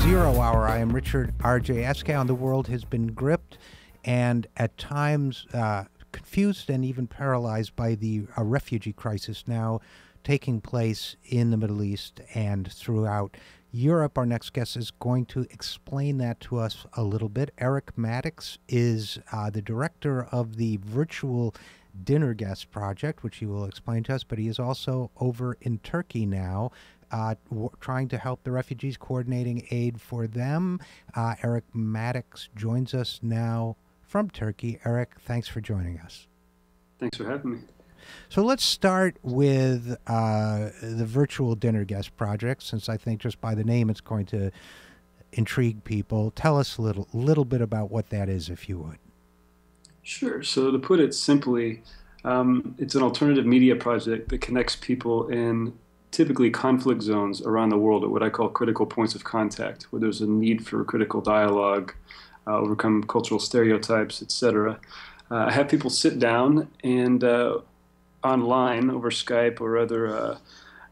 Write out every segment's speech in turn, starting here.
Zero Hour. I am Richard RJ Eskow, and the world has been gripped and at times confused and even paralyzed by the refugee crisis now taking place in the Middle East and throughout Europe. Our next guest is going to explain that to us a little bit. Eric Maddox is the director of the Virtual Dinner Guest Project, which he will explain to us, but he is also over in Turkey now, trying to help the refugees, coordinating aid for them. Eric Maddox joins us now from Turkey. Eric, thanks for joining us. Thanks for having me. So let's start with the Virtual Dinner Guest Project, since I think just by the name it's going to intrigue people. Tell us a little bit about what that is, if you would. Sure. So to put it simply, it's an alternative media project that connects people in typically conflict zones around the world at what I call critical points of contact, where there's a need for critical dialogue, overcome cultural stereotypes, etc. I have people sit down and online over Skype or other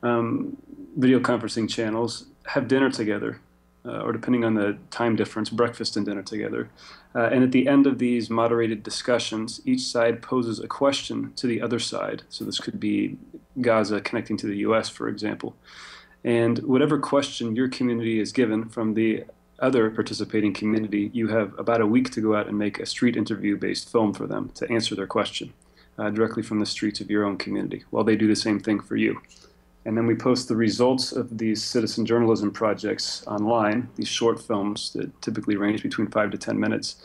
video conferencing channels have dinner together, or depending on the time difference, breakfast and dinner together. And at the end of these moderated discussions, each side poses a question to the other side. So this could be Gaza connecting to the U.S., for example. And whatever question your community is given from the other participating community, you have about a week to go out and make a street interview-based film for them to answer their question directly from the streets of your own community, while they do the same thing for you. And then we post the results of these citizen journalism projects online, these short films that typically range between 5 to 10 minutes,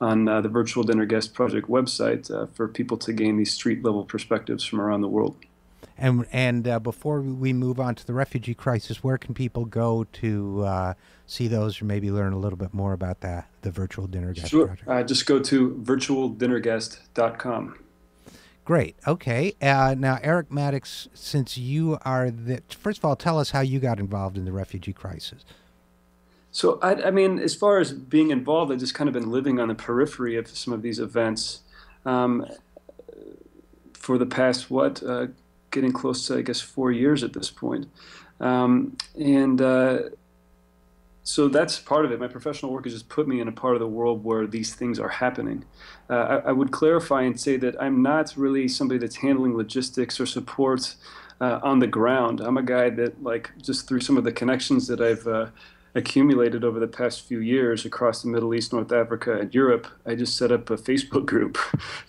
on the Virtual Dinner Guest Project website for people to gain these street-level perspectives from around the world. And before we move on to the refugee crisis, where can people go to see those or maybe learn a little bit more about the Virtual Dinner Guest Project? Sure. Just go to virtualdinnerguest.com. Great. Okay. Now, Eric Maddox, since you are first of all, tell us how you got involved in the refugee crisis. So, I mean, as far as being involved, I've just kind of been living on the periphery of some of these events for the past, getting close to, I guess, 4 years at this point. So that's part of it. My professional work has just put me in a part of the world where these things are happening. I would clarify and say that I'm not really somebody that's handling logistics or support on the ground. I'm a guy that, just through some of the connections that I've accumulated over the past few years across the Middle East, North Africa, and Europe, I just set up a Facebook group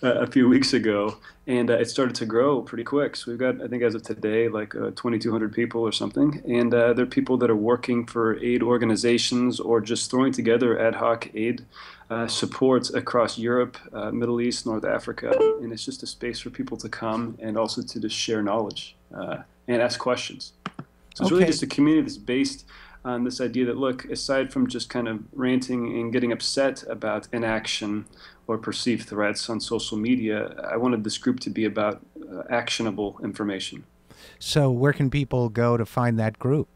a few weeks ago, and it started to grow pretty quick. So we've got, I think as of today, 2,200 people or something, and there are people that are working for aid organizations or just throwing together ad hoc aid support across Europe, Middle East, North Africa, and it's just a space for people to come and also to just share knowledge and ask questions. So it's really just a community that's based on this idea that, look, aside from just kind of ranting and getting upset about inaction or perceived threats on social media, I wanted this group to be about actionable information. So where can people go to find that group?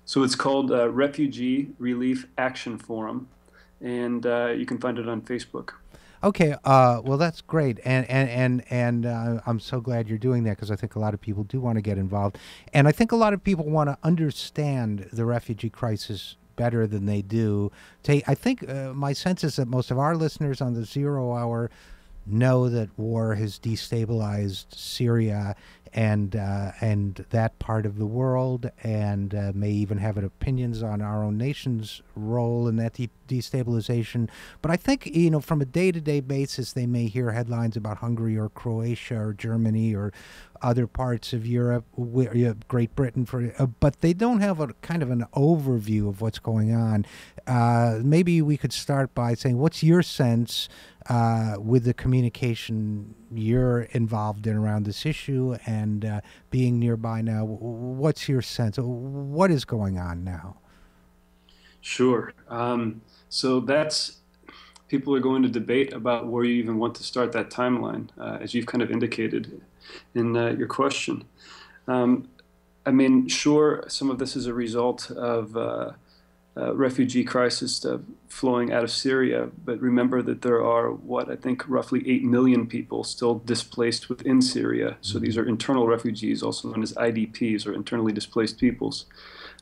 So it's called Refugee Relief Action Forum, and you can find it on Facebook. Okay, well, that's great, and I'm so glad you're doing that, because I think a lot of people do want to get involved, and I think a lot of people want to understand the refugee crisis better than they do. I think my sense is that most of our listeners on the Zero Hour know that war has destabilized Syria and that part of the world, and may even have opinions on our own nation's role in that destabilization. But I think, from a day-to-day basis, they may hear headlines about Hungary or Croatia or Germany or other parts of Europe, Great Britain, but they don't have a kind of an overview of what's going on. Maybe we could start by saying, what's your sense with the communication you're involved in around this issue, and being nearby now, what's your sense? What is going on now? Sure. So people are going to debate about where you even want to start that timeline, as you've kind of indicated in your question. I mean, sure, some of this is a result of refugee crisis flowing out of Syria. But remember that there are, what, I think roughly 8 million people still displaced within Syria. So these are internal refugees, also known as IDPs, or internally displaced peoples.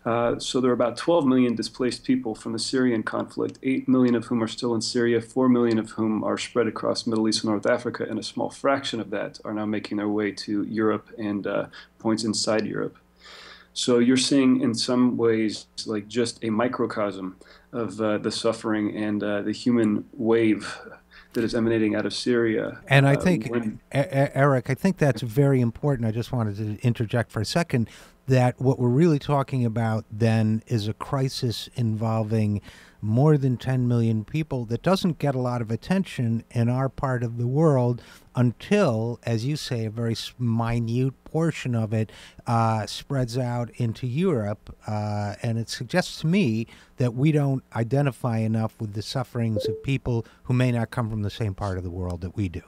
So there are about 12 million displaced people from the Syrian conflict, 8 million of whom are still in Syria, 4 million of whom are spread across Middle East and North Africa, and a small fraction of that are now making their way to Europe and points inside Europe. So you're seeing in some ways like just a microcosm of the suffering and the human wave that is emanating out of Syria. And I think, Eric, I think that's very important. I just wanted to interject for a second that what we're really talking about then is a crisis involving more than 10 million people that doesn't get a lot of attention in our part of the world until, as you say, a very minute portion of it spreads out into Europe. And it suggests to me that we don't identify enough with the sufferings of people who may not come from the same part of the world that we do.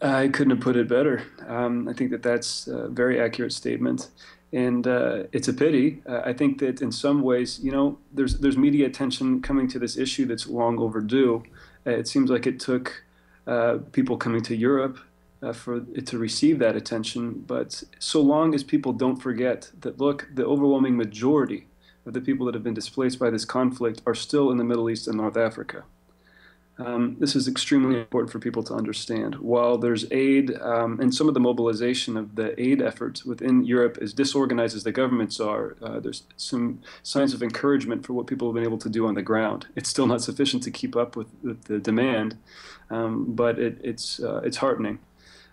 I couldn't have put it better. I think that that's a very accurate statement. And it's a pity. I think that in some ways, you know, there's media attention coming to this issue that's long overdue. It seems like it took people coming to Europe for it to receive that attention. But so long as people don't forget that, look, the overwhelming majority of the people that have been displaced by this conflict are still in the Middle East and North Africa. This is extremely important for people to understand. While there's aid and some of the mobilization of the aid efforts within Europe, as disorganized as the governments are, there's some signs of encouragement for what people have been able to do on the ground. It's still not sufficient to keep up with the demand, but it's heartening.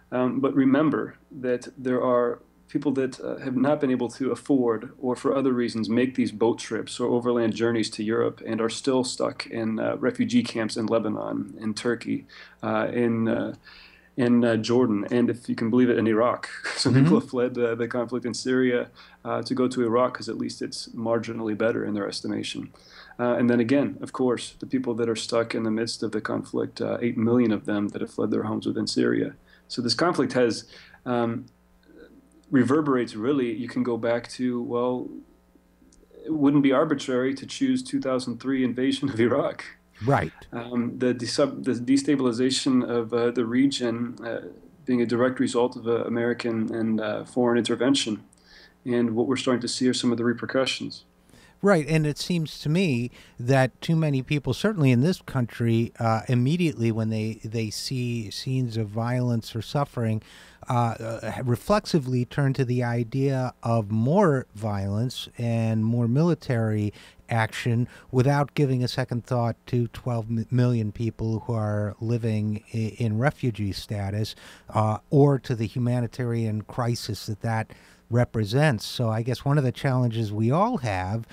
But remember that there are people that have not been able to afford, or for other reasons, make these boat trips or overland journeys to Europe and are still stuck in refugee camps in Lebanon, in Turkey, in Jordan, and if you can believe it, in Iraq. Some people have fled the conflict in Syria to go to Iraq because at least it's marginally better in their estimation. And then again, of course, the people that are stuck in the midst of the conflict, 8 million of them that have fled their homes within Syria. So this conflict has reverberates, really. You can go back to, well, it wouldn't be arbitrary to choose 2003 invasion of Iraq. Right. The destabilization of the region being a direct result of American and foreign intervention. And what we're starting to see are some of the repercussions. Right, and it seems to me that too many people, certainly in this country, immediately when they see scenes of violence or suffering, reflexively turn to the idea of more violence and more military action without giving a second thought to 12 million people who are living in refugee status, or to the humanitarian crisis that represents. So I guess one of the challenges we all have,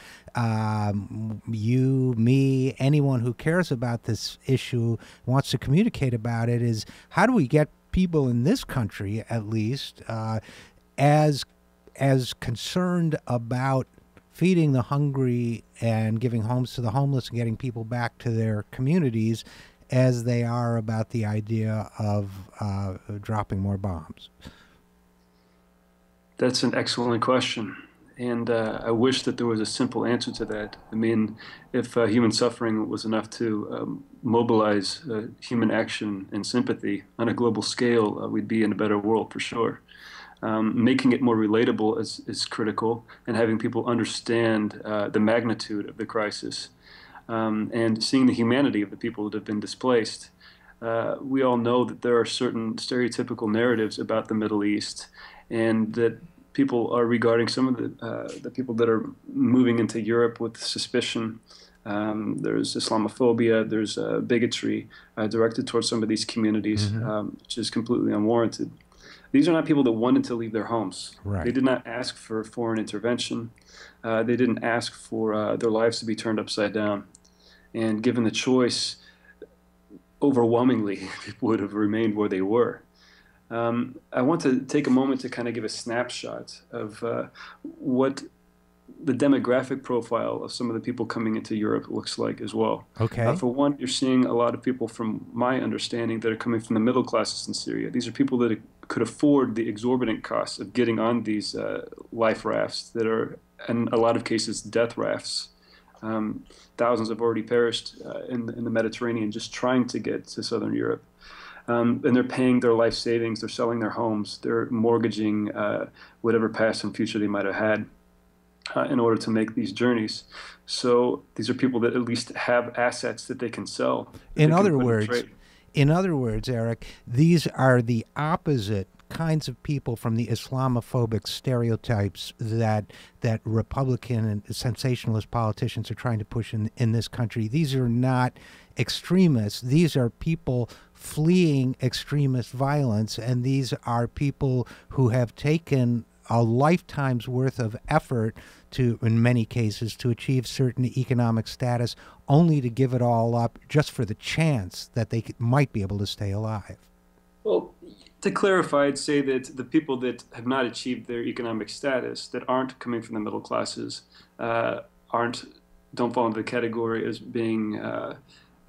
you, me, anyone who cares about this issue, wants to communicate about it, is how do we get people in this country, at least, as concerned about feeding the hungry and giving homes to the homeless and getting people back to their communities as they are about the idea of dropping more bombs? That's an excellent question. And I wish that there was a simple answer to that. I mean, if human suffering was enough to mobilize human action and sympathy on a global scale, we'd be in a better world for sure. Making it more relatable is critical, and having people understand the magnitude of the crisis, and seeing the humanity of the people that have been displaced. We all know that there are certain stereotypical narratives about the Middle East, and that people are regarding some of the people that are moving into Europe with suspicion. There's Islamophobia, there's bigotry directed towards some of these communities, which is completely unwarranted. These are not people that wanted to leave their homes. Right. They did not ask for foreign intervention. They didn't ask for their lives to be turned upside down. And given the choice, overwhelmingly, people would have remained where they were. I want to take a moment to kind of give a snapshot of what the demographic profile of some of the people coming into Europe looks like as well. Okay. For one, you're seeing a lot of people, from my understanding, that are coming from the middle classes in Syria. These are people that could afford the exorbitant costs of getting on these life rafts that are in a lot of cases, death rafts. Um, Thousands have already perished in the Mediterranean just trying to get to southern Europe. And they're paying their life savings, they're selling their homes, they're mortgaging whatever past and future they might have had in order to make these journeys. So these are people that at least have assets that they can sell. In other words, Eric, these are the opposite kinds of people from the Islamophobic stereotypes that Republican and sensationalist politicians are trying to push in this country. These are not extremists. These are people fleeing extremist violence, and these are people who have taken a lifetime's worth of effort to, in many cases, to achieve certain economic status, only to give it all up just for the chance that they might be able to stay alive. Well, to clarify, I'd say that the people that have not achieved their economic status, that aren't coming from the middle classes, don't fall into the category as being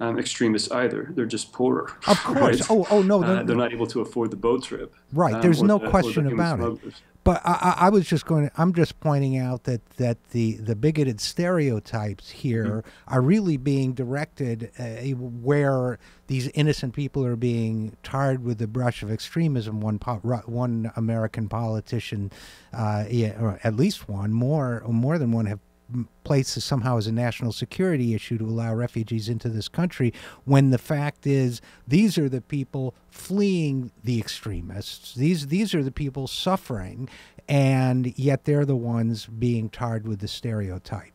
extremists either. They're just poorer. Of course. Right? Oh no. They're not able to afford the boat trip. Right. There's no question about it. But I'm just pointing out that the bigoted stereotypes here are really being directed where these innocent people are being tarred with the brush of extremism. One American politician, or at least one, more than one, have placed this somehow as a national security issue to allow refugees into this country, when the fact is these are the people fleeing the extremists. These are the people suffering, and yet they're the ones being tarred with the stereotype.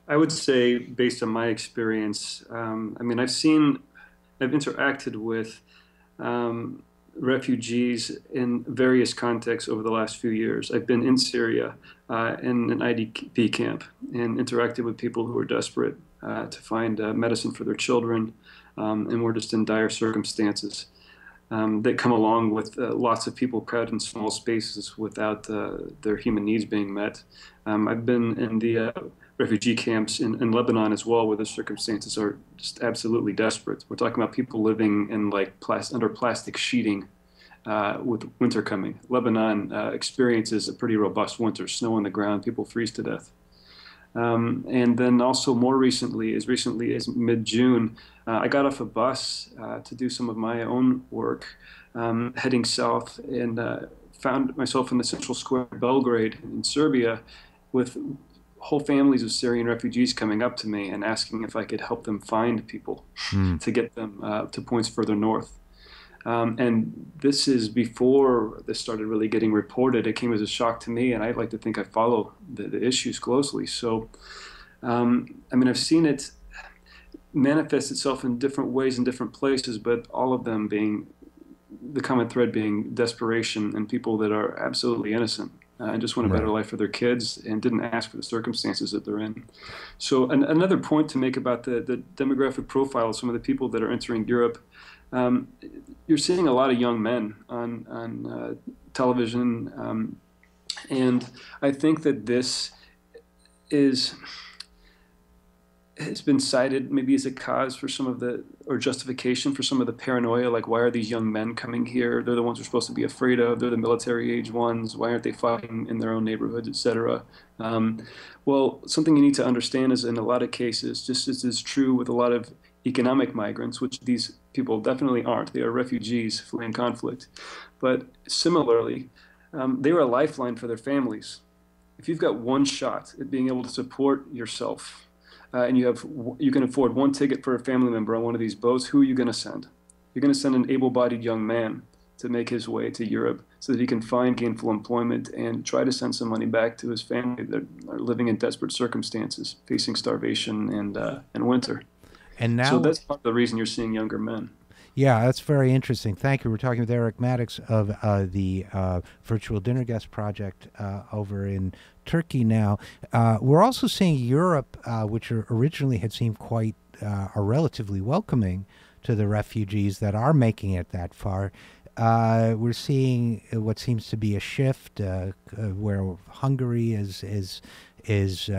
I would say, based on my experience, I've interacted with refugees in various contexts over the last few years. I've been in Syria in an IDP camp and interacted with people who are desperate to find medicine for their children, and we're just in dire circumstances that come along with lots of people crowded in small spaces without their human needs being met. I've been in the refugee camps in Lebanon as well, where the circumstances are just absolutely desperate. We're talking about people living in under plastic sheeting with winter coming. Lebanon experiences a pretty robust winter, snow on the ground, people freeze to death. And then also more recently as mid-June, I got off a bus to do some of my own work, heading south, and found myself in the central square of Belgrade in Serbia with whole families of Syrian refugees coming up to me and asking if I could help them find people to get them to points further north. And this is before this started really getting reported. It came as a shock to me, and I'd like to think I follow the issues closely. So, I've seen it manifest itself in different ways in different places, but all of them being, the common thread being desperation and people that are absolutely innocent. And just want a better life for their kids and didn't ask for the circumstances that they're in. So another point to make about the demographic profile of some of the people that are entering Europe, you're seeing a lot of young men on television, and I think that this has been cited maybe as a cause for some of or justification for some of the paranoia, like why are these young men coming here? They're the ones we're supposed to be afraid of. They're the military age ones. Why aren't they fighting in their own neighborhoods, etc.? Well, something you need to understand is in a lot of cases, just as is true with a lot of economic migrants, which these people definitely aren't. They are refugees fleeing conflict. But similarly, they were a lifeline for their families. If you've got one shot at being able to support yourself, and you can afford one ticket for a family member on one of these boats, who are you going to send? You're going to send an able-bodied young man to make his way to Europe so that he can find gainful employment and try to send some money back to his family that are living in desperate circumstances, facing starvation and winter. And now, so that's part of the reason you're seeing younger men. Yeah, that's very interesting. Thank you. We're talking with Eric Maddox of the Virtual Dinner Guest Project over in Turkey now. We're also seeing Europe, which originally had seemed quite are relatively welcoming to the refugees that are making it that far. We're seeing what seems to be a shift where Hungary is is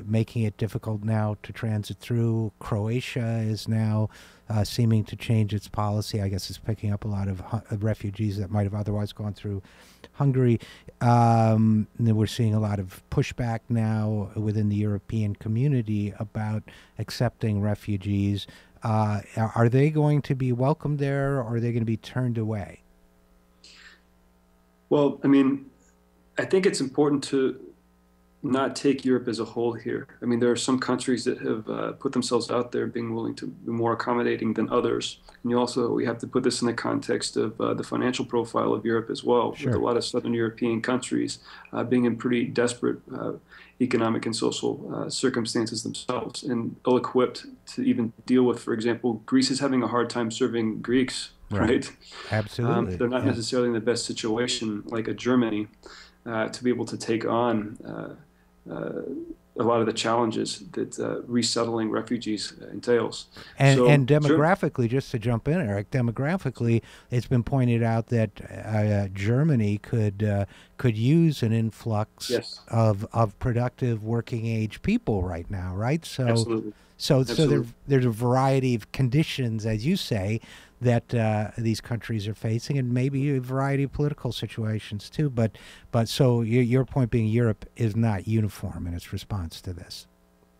making it difficult now to transit through. Croatia is now seeming to change its policy. I guess it's picking up a lot of refugees that might have otherwise gone through Hungary. We're seeing a lot of pushback now within the European community about accepting refugees. Are they going to be welcomed there, or are they going to be turned away? Well, I mean, I think it's important to not take Europe as a whole here. I mean, there are some countries that have put themselves out there being willing to be more accommodating than others. And we have to put this in the context of the financial profile of Europe as well, Sure. with a lot of Southern European countries being in pretty desperate economic and social circumstances themselves and ill-equipped to even deal with, for example, Greece is having a hard time serving Greeks, right? Absolutely. They're not Yeah. necessarily in the best situation like a Germany to be able to take on a lot of the challenges that resettling refugees entails. And Sure. demographically, just to jump in, Eric, demographically, it's been pointed out that Germany could use an influx Yes, of productive working age people right now, right? absolutely. So Absolutely. there's a variety of conditions, as you say, that these countries are facing, and maybe a variety of political situations too. But so your point being, Europe is not uniform in its response to this.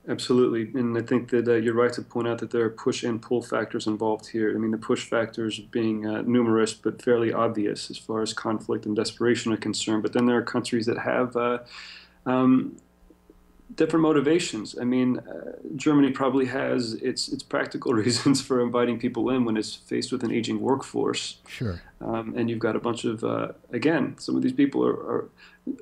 Absolutely. And I think that you're right to point out that there are push and pull factors involved here. I mean, the push factors being numerous but fairly obvious as far as conflict and desperation are concerned. But then there are countries that have um, different motivations. I mean, Germany probably has its practical reasons for inviting people in when it's faced with an aging workforce. Sure. And you've got a bunch of, again, some of these people are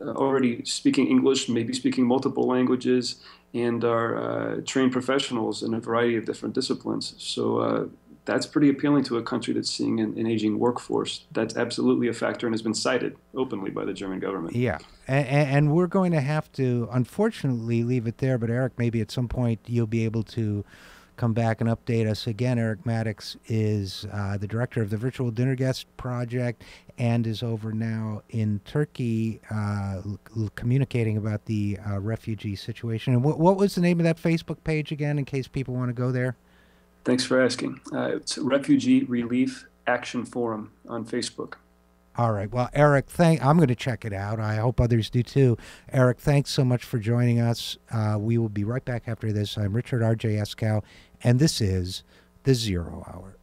already speaking English, maybe speaking multiple languages, and are trained professionals in a variety of different disciplines. So that's pretty appealing to a country that's seeing an aging workforce. That's absolutely a factor and has been cited openly by the German government. Yeah, and we're going to have to, unfortunately, leave it there. But Eric, maybe at some point you'll be able to come back and update us again. Eric Maddox is the director of the Virtual Dinner Guest Project and is over now in Turkey communicating about the refugee situation. And what was the name of that Facebook page again, in case people want to go there? Thanks for asking. It's Refugee Relief Action Forum on Facebook. All right. Well, Eric, I'm going to check it out. I hope others do too. Eric, thanks so much for joining us. We will be right back after this. I'm Richard RJ Eskow, and this is The Zero Hour.